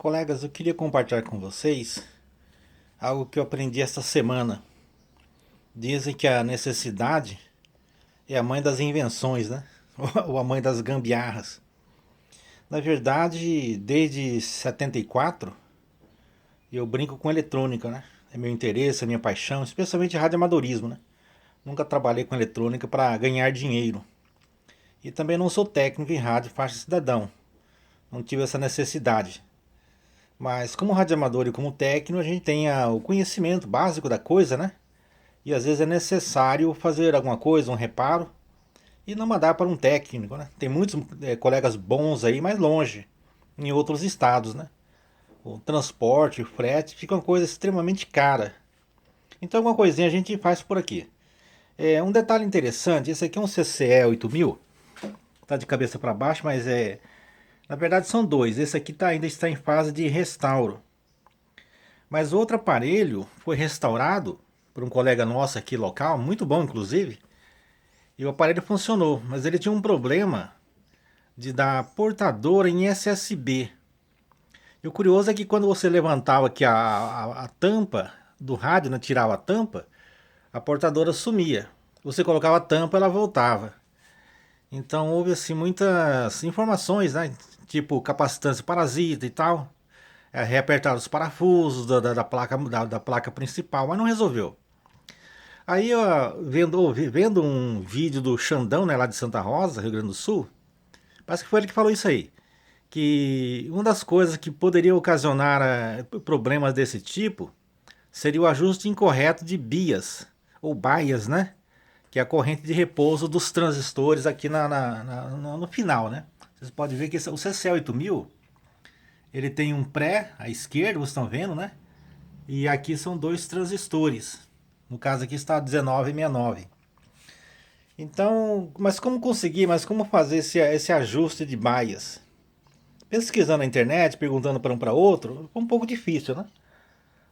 Colegas, eu queria compartilhar com vocês algo que eu aprendi esta semana. Dizem que a necessidade é a mãe das invenções, né? Ou a mãe das gambiarras. Na verdade, desde 74, eu brinco com eletrônica, né? É meu interesse, é minha paixão, especialmente radioamadorismo, né? Nunca trabalhei com eletrônica para ganhar dinheiro. E também não sou técnico em rádio faixa cidadão. Não tive essa necessidade. Mas como radioamador e como técnico, a gente tem o conhecimento básico da coisa, né? E às vezes é necessário fazer alguma coisa, um reparo, e não mandar para um técnico, né? Tem muitos colegas bons aí, mais longe, em outros estados, né? O transporte, o frete, fica uma coisa extremamente cara. Então alguma coisinha a gente faz por aqui. Um detalhe interessante, esse aqui é um CCE 8000, tá de cabeça para baixo, mas na verdade são dois. Esse aqui ainda está em fase de restauro. Mas outro aparelho foi restaurado por um colega nosso aqui local, muito bom inclusive, e o aparelho funcionou, mas ele tinha um problema de dar portador em SSB. E o curioso é que quando você levantava aqui a tampa do rádio, né, tirava a tampa, a portadora sumia. Você colocava a tampa, ela voltava. Então houve assim muitas informações, né, tipo capacitância parasita e tal. Reapertar os parafusos da placa principal, mas não resolveu. Aí, ó, vendo um vídeo do Xandão, né, lá de Santa Rosa, Rio Grande do Sul, parece que foi ele que falou isso aí. Que uma das coisas que poderia ocasionar problemas desse tipo seria o ajuste incorreto de bias, ou baias, né? Que é a corrente de repouso dos transistores aqui no final, né? Vocês podem ver que o CC8000, ele tem um pré à esquerda, vocês estão vendo, né? E aqui são dois transistores. No caso aqui está 1969. Então, mas como conseguir, mas como fazer esse ajuste de bias? Pesquisando na internet, perguntando para um para outro, foi um pouco difícil, né?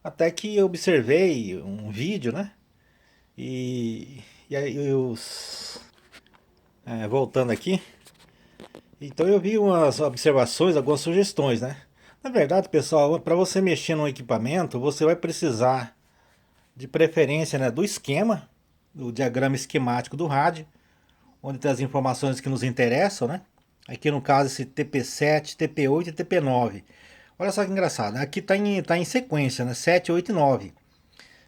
Até que eu observei um vídeo, né? E aí voltando aqui, então eu vi umas observações, algumas sugestões, né? Na verdade, pessoal, para você mexer no equipamento, você vai precisar de preferência, né, do esquema, do diagrama esquemático do rádio, onde tem as informações que nos interessam, né? Aqui no caso esse TP7, TP8 e TP9. Olha só que engraçado, aqui tá em sequência, né? 7, 8 e 9.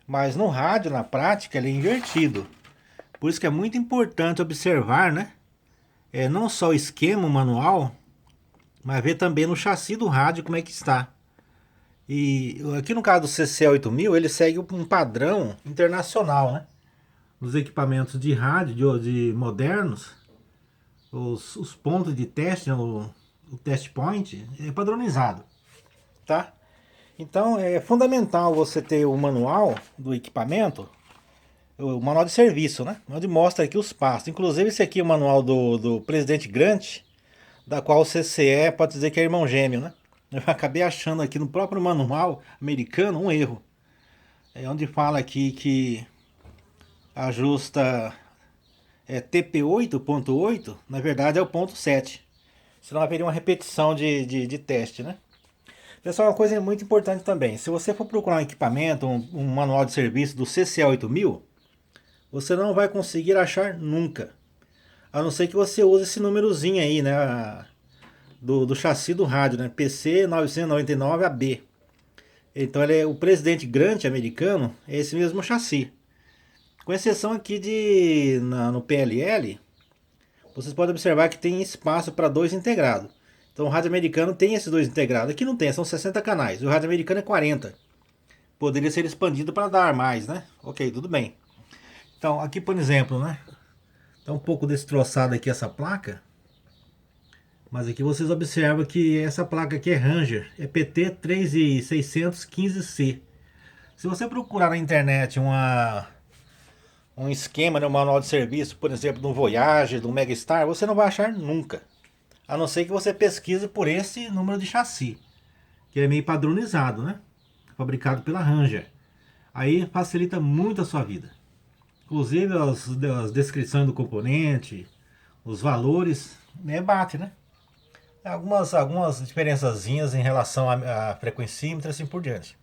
Mas no rádio, na prática, ele é invertido. Por isso que é muito importante observar, né? Não só o esquema, o manual, mas ver também no chassi do rádio como é que está. E aqui no caso do CC8000, ele segue um padrão internacional, né? Nos equipamentos de rádio de modernos, os pontos de teste, né, o test point, é padronizado, tá? Então é fundamental você ter o manual do equipamento, o manual de serviço, né? Onde mostra aqui os passos. Inclusive esse aqui é o manual do presidente Grant, da qual o CCE pode dizer que é irmão gêmeo, né? Eu acabei achando aqui no próprio manual americano um erro. É onde fala aqui que ajusta TP8.8, na verdade é o ponto 7. Senão haveria uma repetição de teste, né? Pessoal, uma coisa muito importante também. Se você for procurar um equipamento, um manual de serviço do CCA8000, você não vai conseguir achar nunca. A não ser que você use esse númerozinho aí, né? Do chassi do rádio, né? PC 999AB. Então ele é o presidente Grant americano, é esse mesmo chassi. Com exceção aqui no PLL, vocês podem observar que tem espaço para dois integrados. Então o rádio americano tem esses dois integrados. Aqui não tem, são 60 canais. O rádio americano é 40. Poderia ser expandido para dar mais, né? Ok, tudo bem. Então aqui por exemplo, né? Tá um pouco destroçada aqui essa placa. Mas aqui vocês observam que essa placa aqui é Ranger. É PT 3615C. Se você procurar na internet um esquema, né, um manual de serviço, por exemplo, do Voyager, do Megastar, você não vai achar nunca. A não ser que você pesquise por esse número de chassi, que é meio padronizado, né? Fabricado pela Ranger. Aí facilita muito a sua vida. Inclusive as descrições do componente, os valores, bate, né? Algumas diferençazinhas em relação à frequencímetro e assim por diante.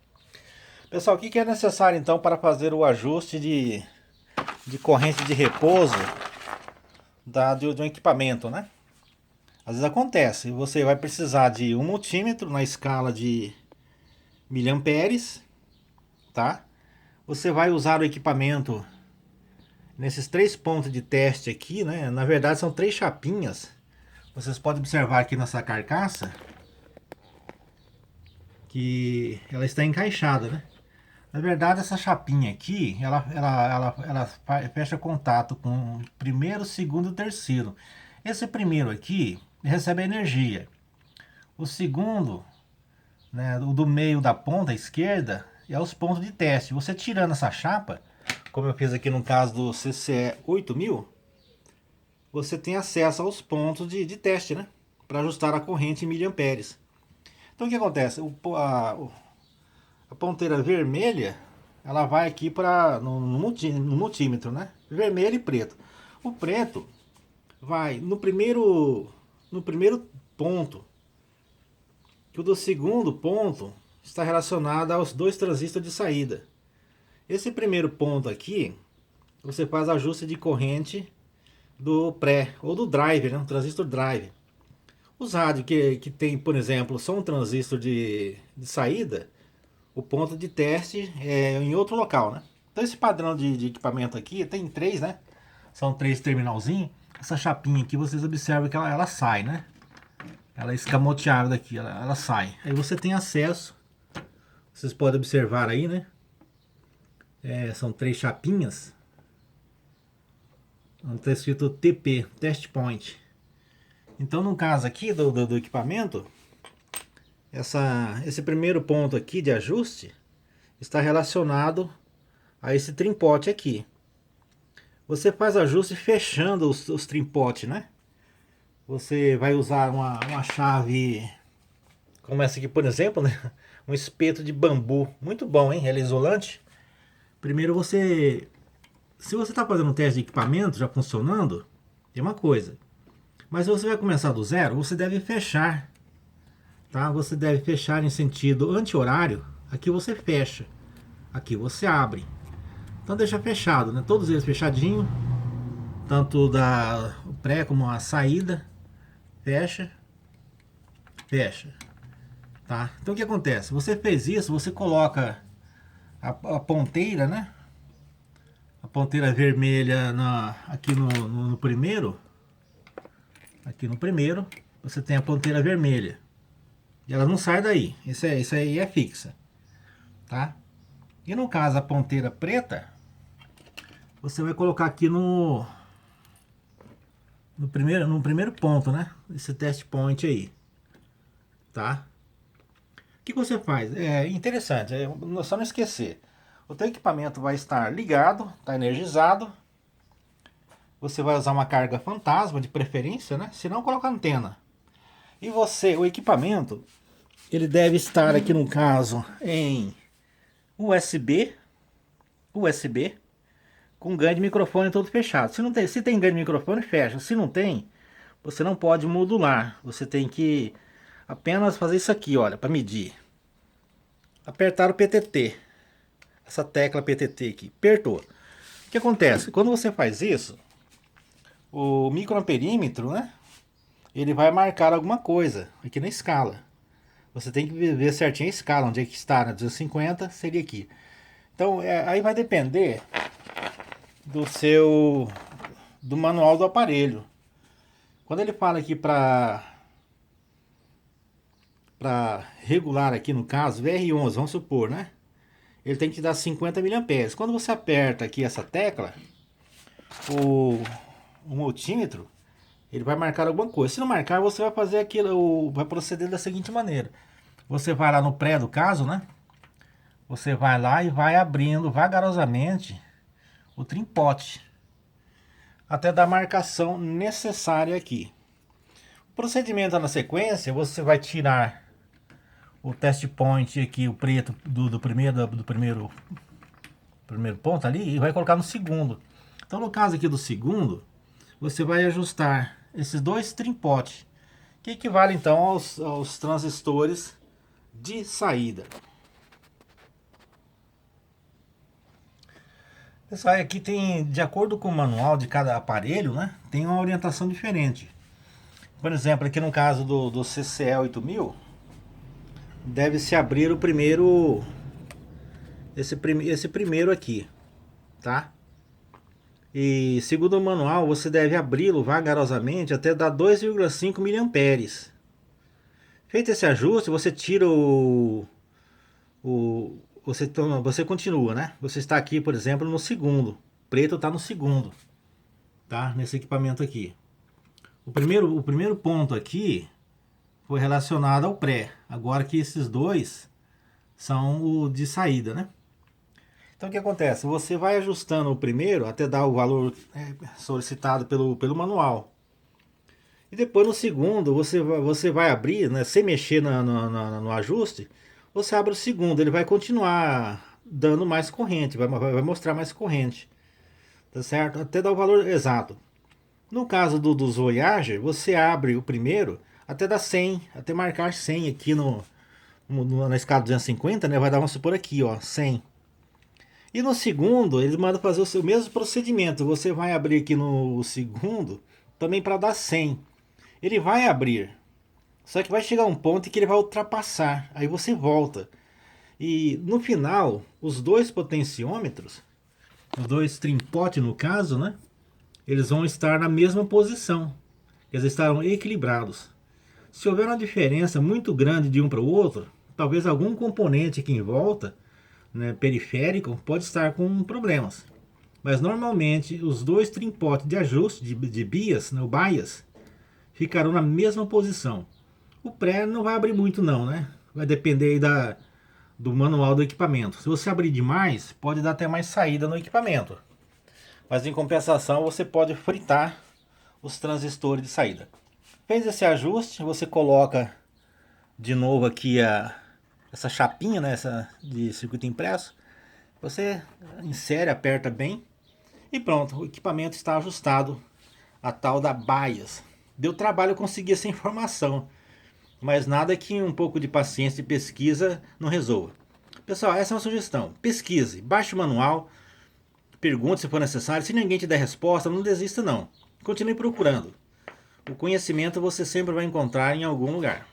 Pessoal, o que é necessário então para fazer o ajuste de corrente de repouso de um equipamento, né? Às vezes acontece, você vai precisar de um multímetro na escala de miliamperes, tá? Você vai usar o equipamento nesses 3 pontos de teste aqui, né? Na verdade são 3 chapinhas. Vocês podem observar aqui nessa carcaça que ela está encaixada, né? Na verdade essa chapinha aqui, ela fecha contato com o primeiro, segundo e terceiro. Esse primeiro aqui recebe energia. O segundo, né, o do meio da ponta esquerda, é os pontos de teste. Você tirando essa chapa, como eu fiz aqui no caso do CCE 8000, você tem acesso aos pontos de teste, né? Para ajustar a corrente em miliamperes. Então o que acontece? A ponteira vermelha, ela vai aqui para no multímetro, né? Vermelho e preto. O preto vai no primeiro ponto, que o do segundo ponto está relacionado aos 2 transistores de saída. Esse primeiro ponto aqui, você faz ajuste de corrente do pré ou do drive, né? Um transistor drive. Os rádios que tem, por exemplo, só um transistor de saída, o ponto de teste é em outro local, né? Então esse padrão de equipamento aqui tem 3, né? São 3 terminalzinhos. Essa chapinha aqui, vocês observam que ela sai, né? Ela é escamoteada daqui, ela sai. Aí você tem acesso, vocês podem observar aí, né? São 3 chapinhas. Está escrito TP, Test Point. Então no caso aqui do equipamento, esse primeiro ponto aqui de ajuste está relacionado a esse trimpote aqui. Você faz ajuste fechando os trimpotes, né? Você vai usar uma chave como essa aqui, por exemplo, né? Um espeto de bambu, muito bom, hein? Ela é isolante. Primeiro se você está fazendo um teste de equipamento já funcionando, é uma coisa. Mas se você vai começar do zero, você deve fechar, tá? Você deve fechar em sentido anti-horário. Aqui você fecha, aqui você abre. Então deixa fechado, né? Todos eles fechadinho, tanto o pré como a saída. Fecha, fecha, tá? Então o que acontece? Você fez isso, você coloca a ponteira, né? A ponteira vermelha aqui no primeiro. Aqui no primeiro, você tem a ponteira vermelha. E ela não sai daí. Isso aí é fixa, tá? E no caso a ponteira preta, você vai colocar aqui no primeiro ponto, né? Esse test point aí, tá? O que você faz? É interessante, só não esquecer. O teu equipamento vai estar ligado, está energizado. Você vai usar uma carga fantasma de preferência, né? Se não, coloca antena. E o equipamento, ele deve estar aqui no caso em USB, com ganho de microfone todo fechado. Se tem ganho de microfone, fecha. Se não tem, você não pode modular. Você tem que apenas fazer isso aqui, olha, para medir. Apertar o PTT. Essa tecla PTT aqui, apertou. O que acontece? Quando você faz isso, o microamperímetro, né? Ele vai marcar alguma coisa aqui na escala. Você tem que ver certinho a escala, onde é que está, na 250 seria aqui. Então, aí vai depender do manual do aparelho. Quando ele fala aqui para regular aqui no caso, VR11, vamos supor, né? Ele tem que te dar 50 mA. Quando você aperta aqui essa tecla, o multímetro, ele vai marcar alguma coisa. Se não marcar, você vai fazer aquilo, vai proceder da seguinte maneira. Você vai lá no pré do caso, né? Você vai lá e vai abrindo vagarosamente o trimpote até dar a marcação necessária aqui. O procedimento na sequência, você vai tirar o test point aqui, o preto do primeiro ponto ali, e vai colocar no segundo. Então no caso aqui do segundo, você vai ajustar esses 2 trimpotes que equivale então aos transistores de saída. Pessoal, aqui tem, de acordo com o manual de cada aparelho, né, tem uma orientação diferente. Por exemplo, aqui no caso do CCE 8000, deve-se abrir o primeiro, esse primeiro aqui, tá? E segundo o manual, você deve abri-lo vagarosamente até dar 2,5 miliamperes. Feito esse ajuste, você tira você continua, né? Você está aqui, por exemplo, no segundo. O preto está no segundo, tá? Nesse equipamento aqui. O primeiro ponto aqui foi relacionado ao pré. Agora que esses dois são o de saída, né? Então o que acontece? Você vai ajustando o primeiro até dar o valor solicitado pelo manual. E depois no segundo você vai abrir, né, sem mexer no ajuste, você abre o segundo, ele vai continuar dando mais corrente, vai mostrar mais corrente. Tá certo? Até dar o valor exato. No caso dos Voyager, você abre o primeiro até dar 100, até marcar 100 aqui na escala 250, né? Vai dar, vamos supor aqui, ó, 100. E no segundo, eles mandam fazer o mesmo procedimento. Você vai abrir aqui no segundo, também para dar 100. Ele vai abrir, só que vai chegar um ponto em que ele vai ultrapassar. Aí você volta. E no final, os dois potenciômetros, os dois trimpotes no caso, né? Eles vão estar na mesma posição. Eles estarão equilibrados. Se houver uma diferença muito grande de um para o outro, talvez algum componente aqui em volta, né, periférico, pode estar com problemas. Mas normalmente os dois trimpotes de ajuste de bias, né, o bias, ficarão na mesma posição. O pré não vai abrir muito não, né? Vai depender aí do manual do equipamento. Se você abrir demais, pode dar até mais saída no equipamento. Mas em compensação você pode fritar os transistores de saída. Fez esse ajuste, você coloca de novo aqui essa chapinha, né, essa de circuito impresso. Você insere, aperta bem e pronto, o equipamento está ajustado a tal da BIAS. Deu trabalho conseguir essa informação, mas nada que um pouco de paciência e pesquisa não resolva. Pessoal, essa é uma sugestão. Pesquise, baixe o manual, pergunte se for necessário. Se ninguém te der resposta, não desista não. Continue procurando. O conhecimento você sempre vai encontrar em algum lugar.